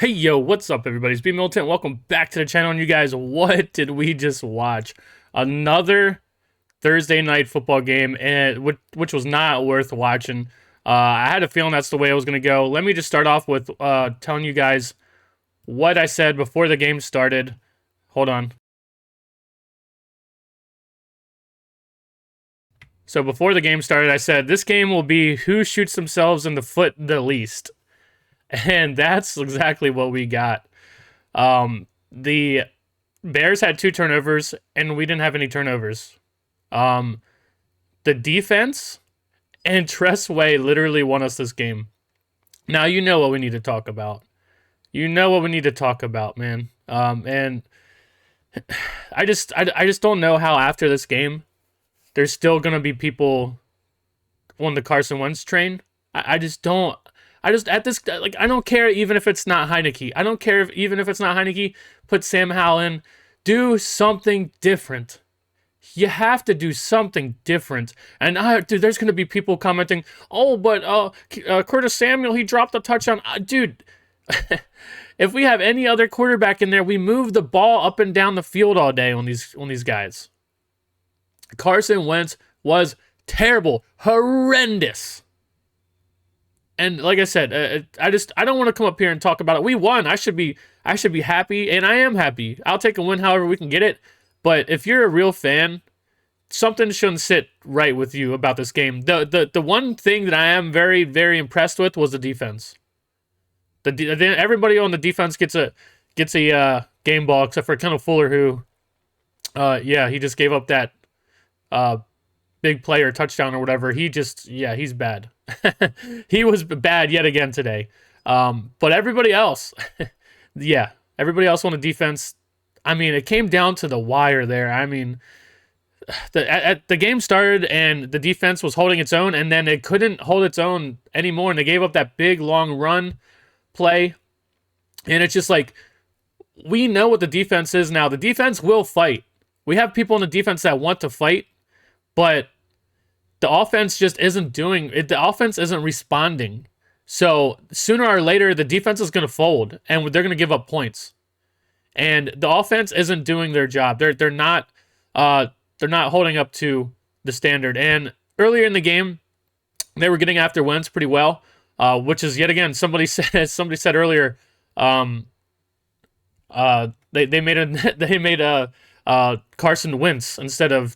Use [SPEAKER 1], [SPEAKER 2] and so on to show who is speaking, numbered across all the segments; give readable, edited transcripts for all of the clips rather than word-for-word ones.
[SPEAKER 1] Hey yo, what's up everybody? It's B Militant. Welcome back to the channel. And you guys, what did we just watch? Another Thursday night football game, and which was not worth watching. I had a feeling that's the way it was going to go. Let me just start off with telling you guys what I said before the game started. Hold on. So before the game started, I said this game will be who shoots themselves in the foot the least. And that's exactly what we got. The Bears had 2 turnovers, and we didn't have any turnovers. The defense and Tressway literally won us this game. Now you know what we need to talk about. You know what we need to talk about, man. And I just don't know how after this game, there's still gonna be people on the Carson Wentz train. I just don't. I just at this like I don't care even if it's not Heineke. I don't care even if it's not Heineke. Put Sam Howell in. Do something different. You have to do something different. And dude, there's gonna be people commenting, "Oh, but Curtis Samuel, he dropped a touchdown." Dude, if we have any other quarterback in there, we move the ball up and down the field all day on these guys. Carson Wentz was terrible, horrendous. And like I said, I don't want to come up here and talk about it. We won. I should be happy, and I am happy. I'll take a win however we can get it. But if you're a real fan, something shouldn't sit right with you about this game. The one thing that I am very, very impressed with was the defense. Everybody on the defense gets a game ball except for Kendall Fuller, who he just gave up that big play or touchdown or whatever. He's bad. He was bad yet again today. But everybody else, everybody else on the defense, I mean, it came down to the wire there. I mean, the game started and the defense was holding its own, and then it couldn't hold its own anymore, and they gave up that big, long run play. And it's just like, we know what the defense is now. The defense will fight. We have people on the defense that want to fight, but the offense just isn't doing it. The offense isn't responding. So sooner or later, the defense is going to fold, and they're going to give up points. And the offense isn't doing their job. They're not holding up to the standard. And earlier in the game, they were getting after Wentz pretty well, which is yet again somebody said earlier. They made a Carson Wentz instead of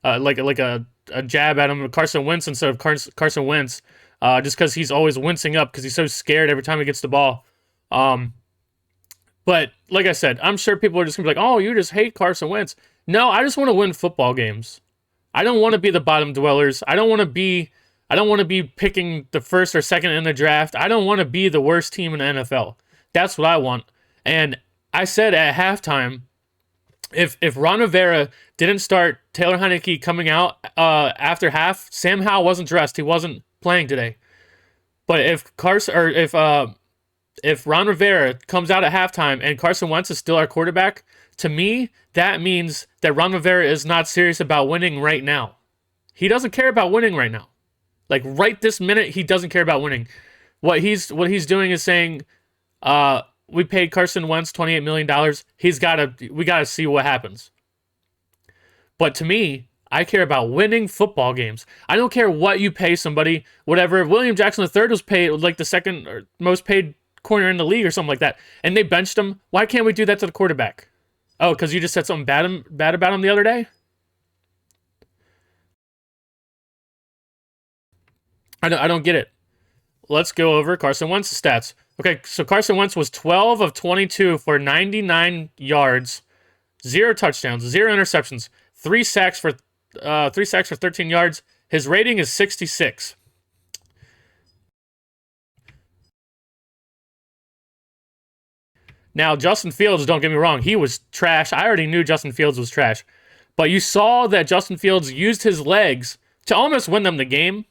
[SPEAKER 1] like a jab at him, Carson Wentz instead of Carson Wentz, just because he's always wincing up because he's so scared every time he gets the ball. But like I said, I'm sure people are just gonna be like, "Oh, you just hate Carson Wentz." No, I just want to win football games. I don't want to be the bottom dwellers. I don't want to be picking the first or second in the draft. I don't want to be the worst team in the NFL. That's what I want. And I said at halftime, if Ron Rivera didn't start Taylor Heineke coming out after half, Sam Howell wasn't dressed. He wasn't playing today. But if Ron Rivera comes out at halftime and Carson Wentz is still our quarterback, to me that means that Ron Rivera is not serious about winning right now. He doesn't care about winning right now. Like right this minute, he doesn't care about winning. What he's doing is saying, we paid Carson Wentz $28 million. We gotta see what happens. But to me, I care about winning football games. I don't care what you pay somebody, whatever. If William Jackson III was paid like the second or most paid corner in the league or something like that, and they benched him, why can't we do that to the quarterback? Oh, because you just said something bad about him the other day? I don't get it. Let's go over Carson Wentz's stats. Okay, so Carson Wentz was 12 of 22 for 99 yards, 0 touchdowns, 0 interceptions, 3 sacks for 13 yards. His rating is 66. Now, Justin Fields, don't get me wrong, he was trash. I already knew Justin Fields was trash. But you saw that Justin Fields used his legs to almost win them the game.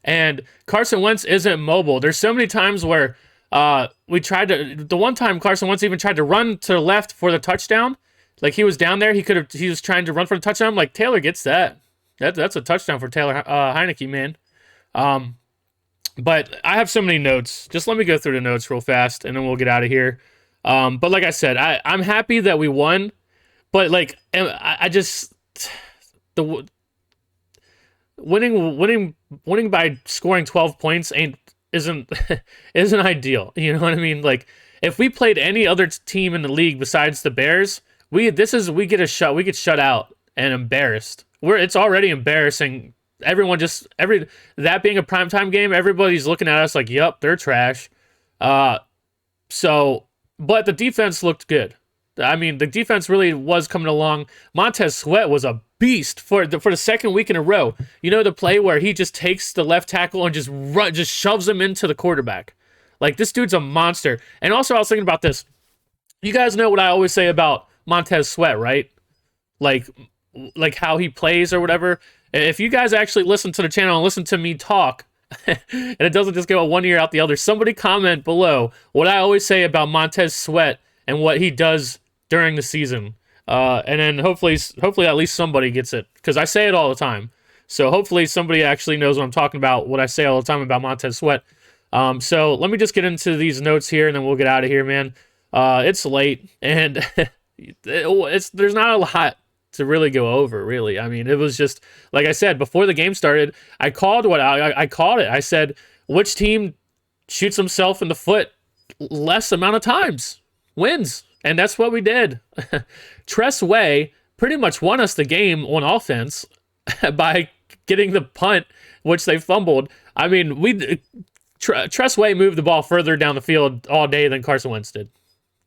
[SPEAKER 1] And Carson Wentz isn't mobile. There's so many times where the one time Carson Wentz even tried to run to the left for the touchdown. Like he was down there, he was trying to run for the touchdown. Like Taylor gets that. That's a touchdown for Taylor Heineke, man. But I have so many notes. Just let me go through the notes real fast, and then we'll get out of here. But like I said, I'm happy that we won. But like, I just the winning by scoring 12 points ain't isn't isn't ideal. You know what I mean? Like, if we played any other team in the league besides the Bears, we get shut out and embarrassed. It's already embarrassing. Everyone just every that being a primetime game, everybody's looking at us like, "Yup, they're trash." Uh, so, but the defense looked good. I mean, the defense really was coming along. Montez Sweat was a beast for the second week in a row. You know the play where he just takes the left tackle and just shoves him into the quarterback. Like, this dude's a monster. And also, I was thinking about this. You guys know what I always say about Montez Sweat, right? Like like how he plays or whatever. If you guys actually listen to the channel and listen to me talk, and it doesn't just go one ear out the other, somebody comment below what I always say about Montez Sweat and what he does during the season. And then hopefully at least somebody gets it, because I say it all the time. So hopefully somebody actually knows what I'm talking about, what I say all the time about Montez Sweat. So let me just get into these notes here, and then we'll get out of here, man. It's late, and there's not a lot to really go over, really. I mean, it was just, like I said, before the game started, I called I called it. I said, which team shoots himself in the foot less amount of times wins. And that's what we did. Tress Way pretty much won us the game on offense by getting the punt, which they fumbled. I mean, Tress Way moved the ball further down the field all day than Carson Wentz did.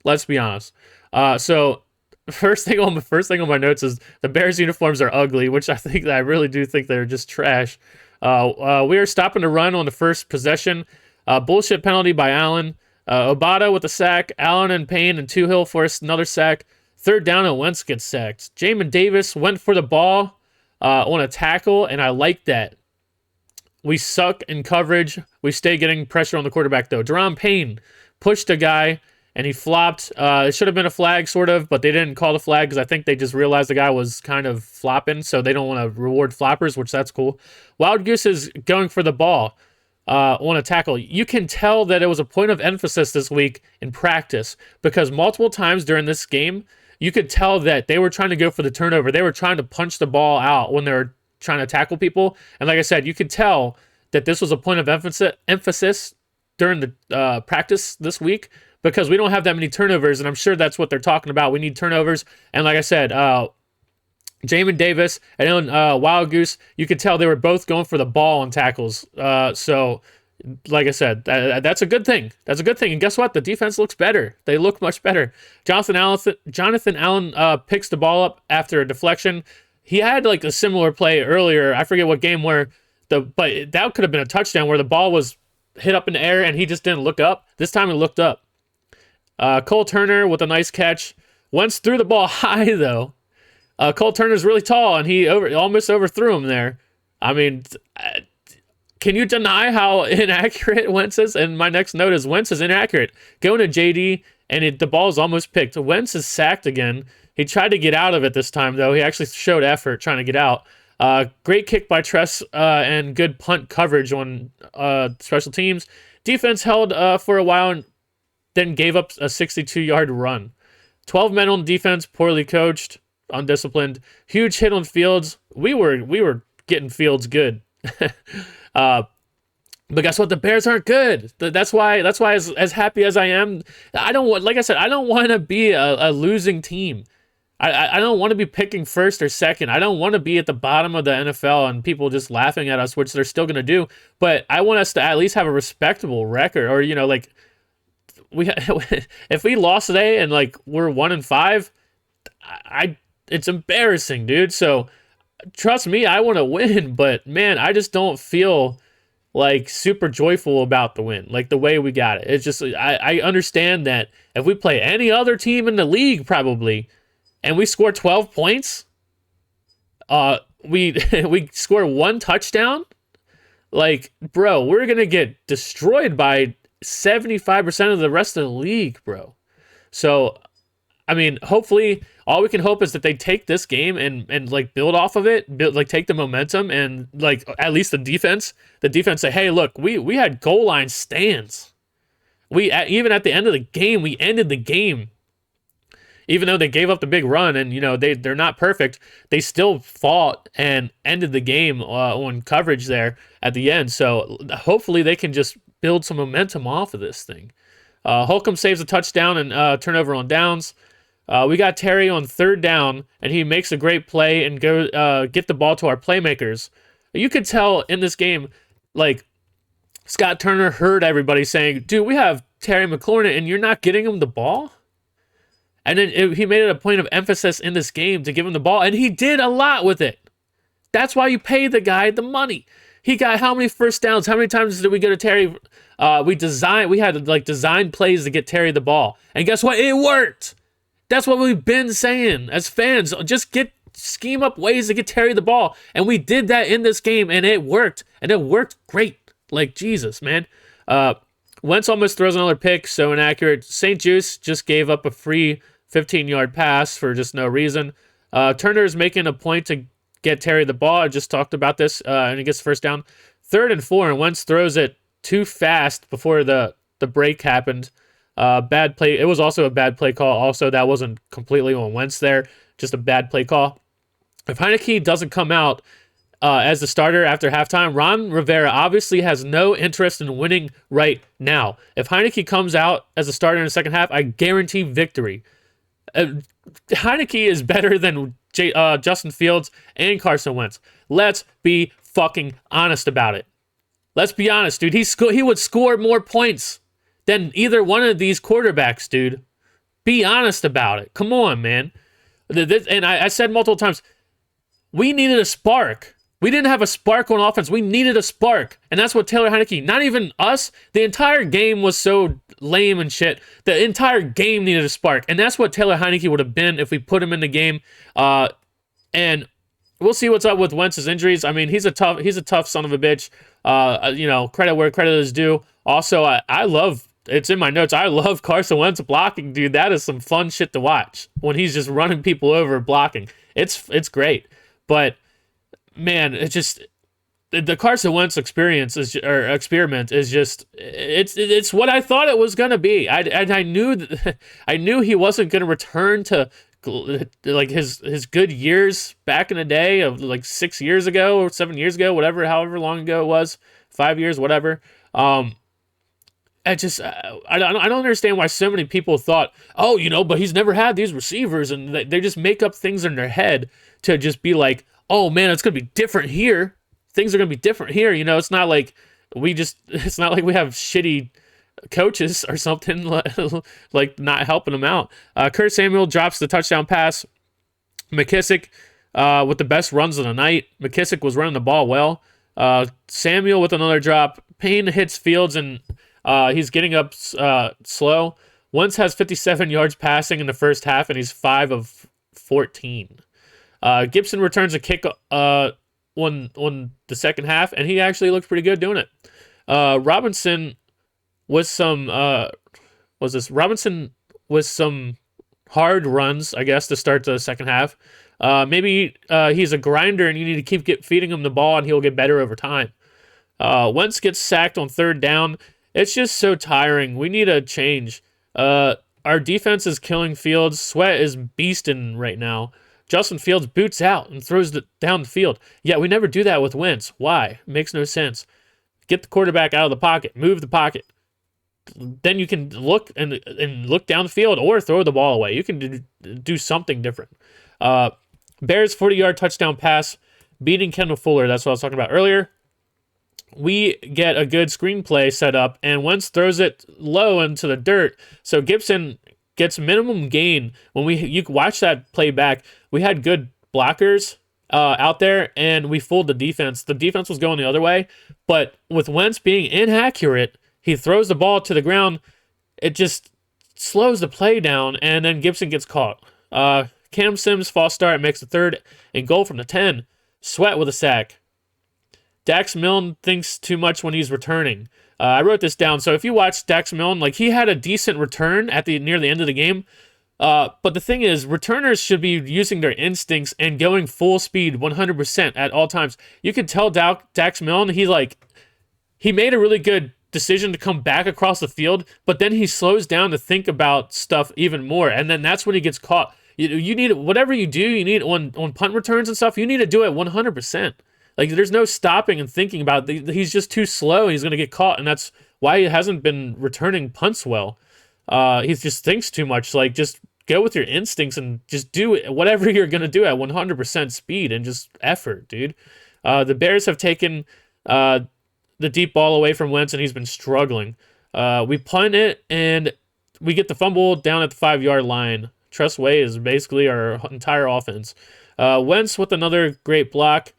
[SPEAKER 1] Let's be honest. So first thing on my notes is the Bears uniforms are ugly, which I really do think they're just trash. We are stopping the run on the first possession. Bullshit penalty by Allen. Obata with a sack. Allen and Payne and Tuhill forced another sack. Third down and Wentz gets sacked. Jamin Davis went for the ball on a tackle, and I like that. We suck in coverage. We stay getting pressure on the quarterback, though. Deron Payne pushed a guy, and he flopped. It should have been a flag, sort of, but they didn't call the flag because I think they just realized the guy was kind of flopping, so they don't want to reward floppers, which that's cool. Wild Goose is going for the ball on a tackle. You can tell that it was a point of emphasis this week in practice, because multiple times during this game, you could tell that they were trying to go for the turnover. They were trying to punch the ball out when they were trying to tackle people. And like I said, you could tell that this was a point of emphasis during the practice this week, because we don't have that many turnovers, and I'm sure that's what they're talking about. We need turnovers. And like I said, Jamin Davis and then Wild Goose, you could tell they were both going for the ball on tackles. So, like I said, that's a good thing. That's a good thing. And guess what? The defense looks better. They look much better. Jonathan Allen picks the ball up after a deflection. He had like a similar play earlier. I forget what game but that could have been a touchdown where the ball was hit up in the air and he just didn't look up. This time he looked up. Cole Turner with a nice catch. Wentz threw the ball high though. Cole Turner's really tall, and he almost overthrew him there. I mean, can you deny how inaccurate Wentz is? And my next note is Wentz is inaccurate. Going to JD, and the ball is almost picked. Wentz is sacked again. He tried to get out of it this time, though. He actually showed effort trying to get out. Great kick by Tress and good punt coverage on special teams. Defense held for a while and then gave up a 62-yard run. 12 men on defense, poorly coached. Undisciplined. Huge hit on Fields. We were getting Fields good. But guess what? The Bears aren't good. That's why as happy as I am, I don't want to be a losing team. I don't want to be picking first or second. I don't want to be at the bottom of the NFL and people just laughing at us, which they're still going to do. But I want us to at least have a respectable record, or like if we lost today and like we're 1-5, it's embarrassing, dude. So trust me, I want to win, but man, I just don't feel like super joyful about the win, like the way we got it. It's just, I understand that if we play any other team in the league probably, and we score 12 points, we score one touchdown, like, bro, we're going to get destroyed by 75% of the rest of the league, bro. So I mean, hopefully, all we can hope is that they take this game and like build off of it, like take the momentum and like at least the defense say, hey, look, we had goal line stands. Even at the end of the game, we ended the game. Even though they gave up the big run and they're not perfect, they still fought and ended the game on coverage there at the end. So hopefully they can just build some momentum off of this thing. Holcomb saves a touchdown and turnover on downs. We got Terry on third down, and he makes a great play and get the ball to our playmakers. You could tell in this game, like, Scott Turner heard everybody saying, dude, we have Terry McLaurin, and you're not getting him the ball? And then he made it a point of emphasis in this game to give him the ball, and he did a lot with it. That's why you pay the guy the money. He got how many first downs? How many times did we go to Terry? We had like design plays to get Terry the ball. And guess what? It worked. That's what we've been saying as fans. Just scheme up ways to get Terry the ball. And we did that in this game, and it worked. And it worked great. Like, Jesus, man. Wentz almost throws another pick, so inaccurate. St. Juice just gave up a free 15-yard pass for just no reason. Turner is making a point to get Terry the ball. I just talked about this, and he gets the first down. 3rd and 4, and Wentz throws it too fast before the break happened. Bad play. It was also a bad play call. Also, that wasn't completely on Wentz there. Just a bad play call. If Heineke doesn't come out as the starter after halftime, Ron Rivera obviously has no interest in winning right now. If Heineke comes out as a starter in the second half, I guarantee victory. Heineke is better than Justin Fields and Carson Wentz. Let's be fucking honest about it. Let's be honest, dude. He would score more points than either one of these quarterbacks, dude. Be honest about it. Come on, man. And I said multiple times, we needed a spark. We didn't have a spark on offense. We needed a spark. And that's what Taylor Heineke, not even us, the entire game was so lame and shit. The entire game needed a spark. And that's what Taylor Heineke would have been if we put him in the game. And we'll see what's up with Wentz's injuries. I mean, he's a tough son of a bitch. Credit where credit is due. Also, I love, it's in my notes, I love Carson Wentz blocking, dude. That is some fun shit to watch when he's just running people over blocking. It's great. But man, it's just the Carson Wentz experiment is just it's what I thought it was gonna be. I knew he wasn't gonna return to like his good years back in the day of like 6 years ago or 7 years ago, however long ago it was, 5 years, whatever. I don't understand why so many people thought, but he's never had these receivers, and they just make up things in their head to just be like, oh man, it's gonna be different here. Things are gonna be different here. It's not like we have shitty coaches or something like not helping them out. Kurt Samuel drops the touchdown pass. McKissick with the best runs of the night. McKissick was running the ball well. Samuel with another drop. Payne hits Fields and he's getting up slow. Wentz has 57 yards passing in the first half, and he's 5 of 14. Gibson returns a kick on the second half, and he actually looked pretty good doing it. Robinson with some hard runs, I guess, to start the second half. Maybe he's a grinder, and you need to keep feeding him the ball, and he'll get better over time. Wentz gets sacked on third down. It's just so tiring. We need a change. Our defense is killing Fields. Sweat is beasting right now. Justin Fields boots out and throws it down the field. Yeah, we never do that with Wentz. Why? Makes no sense. Get the quarterback out of the pocket. Move the pocket. Then you can look and look down the field or throw the ball away. You can do something different. Bears 40-yard touchdown pass, beating Kendall Fuller. That's what I was talking about earlier. We get a good screenplay set up, and Wentz throws it low into the dirt. So Gibson gets minimum gain. When you watch that play back, we had good blockers out there, and we fooled the defense. The defense was going the other way, but with Wentz being inaccurate, he throws the ball to the ground. It just slows the play down, and then Gibson gets caught. Cam Sims false start, makes the 3rd and goal from the 10. Sweat with a sack. Dax Milne thinks too much when he's returning. I wrote this down. So if you watch Dax Milne, like, he had a decent return near the end of the game, But the thing is, returners should be using their instincts and going full speed 100% at all times. You can tell Dax Milne, he made a really good decision to come back across the field, but then he slows down to think about stuff even more, and then that's when he gets caught. You need, whatever you do, you need on punt returns and stuff, you need to do it 100%. Like, there's no stopping and thinking about it. He's just too slow, and he's going to get caught, and that's why he hasn't been returning punts well. He just thinks too much. Like, just go with your instincts and just do whatever you're going to do at 100% speed and just effort, dude. The Bears have taken the deep ball away from Wentz, and he's been struggling. We punt it, and we get the fumble down at the 5-yard line. Trust Way is basically our entire offense. Wentz with another great block.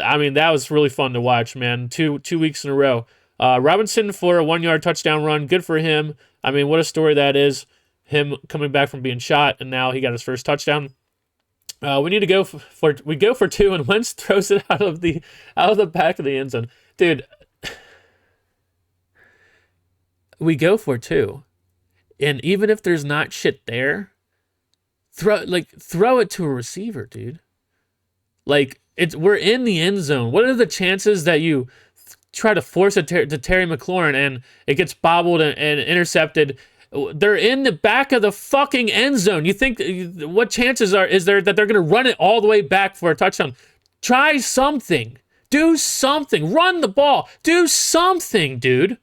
[SPEAKER 1] I mean, that was really fun to watch, man. Two weeks in a row. Robinson for a 1-yard touchdown run. Good for him. I mean, what a story that is. Him coming back from being shot, and now he got his first touchdown. We need to go we go for 2, and Wentz throws it out of the back of the end zone. Dude, we go for 2. And even if there's not shit there, throw it to a receiver, dude. Like, we're in the end zone. What are the chances that you try to force it to Terry McLaurin and it gets bobbled and intercepted? They're in the back of the fucking end zone. You think, what chances is there that they're going to run it all the way back for a touchdown? Try something. Do something. Run the ball. Do something, dude.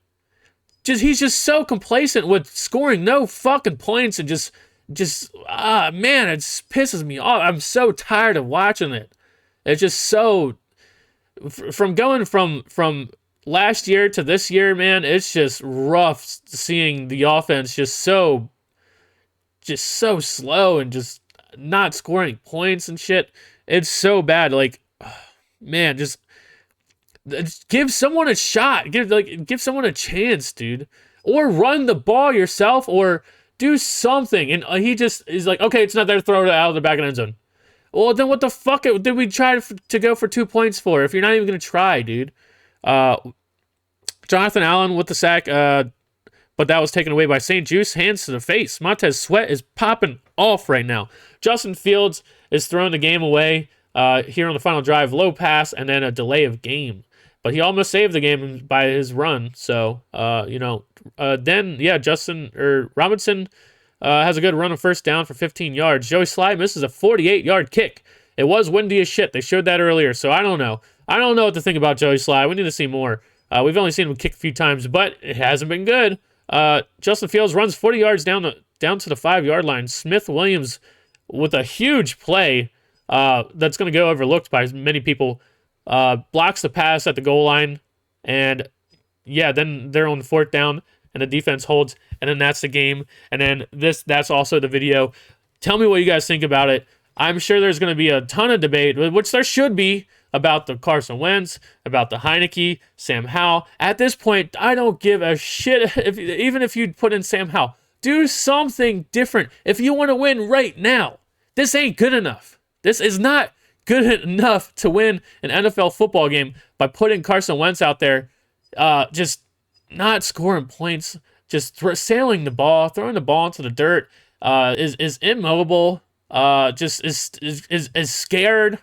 [SPEAKER 1] He's just so complacent with scoring no fucking points and man, it just pisses me off. I'm so tired of watching it. It's just so, from going from last year to this year, man, it's just rough seeing the offense just so slow and just not scoring points and shit. It's so bad. Like, man, just give someone a shot. Give someone a chance, dude. Or run the ball yourself, or do something. And he's like, okay, it's not there, throw it out of the back of the end zone. Well, then what the fuck did we try to go for 2 points for if you're not even going to try, dude? Jonathan Allen with the sack, but that was taken away by St. Juice. Hands to the face. Montez Sweat is popping off right now. Justin Fields is throwing the game away here on the final drive. Low pass and then a delay of game. But he almost saved the game by his run. So, Robinson has a good run of first down for 15 yards. Joey Sly misses a 48-yard kick. It was windy as shit. They showed that earlier, so I don't know. I don't know what to think about Joey Sly. We need to see more. We've only seen him kick a few times, but it hasn't been good. Justin Fields runs 40 yards down to the 5-yard line. Smith Williams with a huge play that's going to go overlooked by many people. Blocks the pass at the goal line, and then they're on 4th down, and the defense holds, and then that's the game. And then that's also the video. Tell me what you guys think about it. I'm sure there's going to be a ton of debate, which there should be, about the Carson Wentz, about the Heineke, Sam Howell. At this point, I don't give a shit even if you put in Sam Howell. Do something different. If you want to win right now, this ain't good enough. This is not good enough to win an NFL football game by putting Carson Wentz out there, just not scoring points, just sailing the ball, throwing the ball into the dirt, is immobile, just is scared.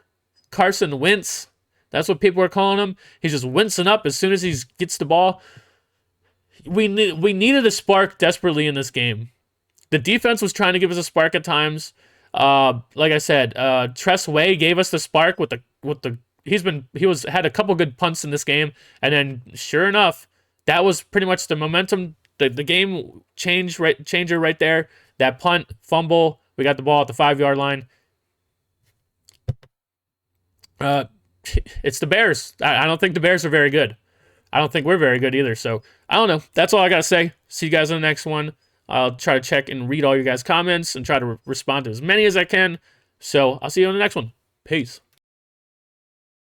[SPEAKER 1] Carson Wentz, that's what people are calling him. He's just wincing up as soon as he gets the ball. We needed a spark desperately in this game. The defense was trying to give us a spark at times. Like I said, Tress Way gave us the spark with the had a couple good punts in this game, and then sure enough, that was pretty much the momentum, the game changer right there. That punt, fumble, we got the ball at the 5-yard line. It's the Bears. I don't think the Bears are very good. I don't think we're very good either. So I don't know. That's all I gotta say. See you guys on the next one. I'll try to check and read all your guys' comments and try to respond to as many as I can. So I'll see you on the next one. Peace.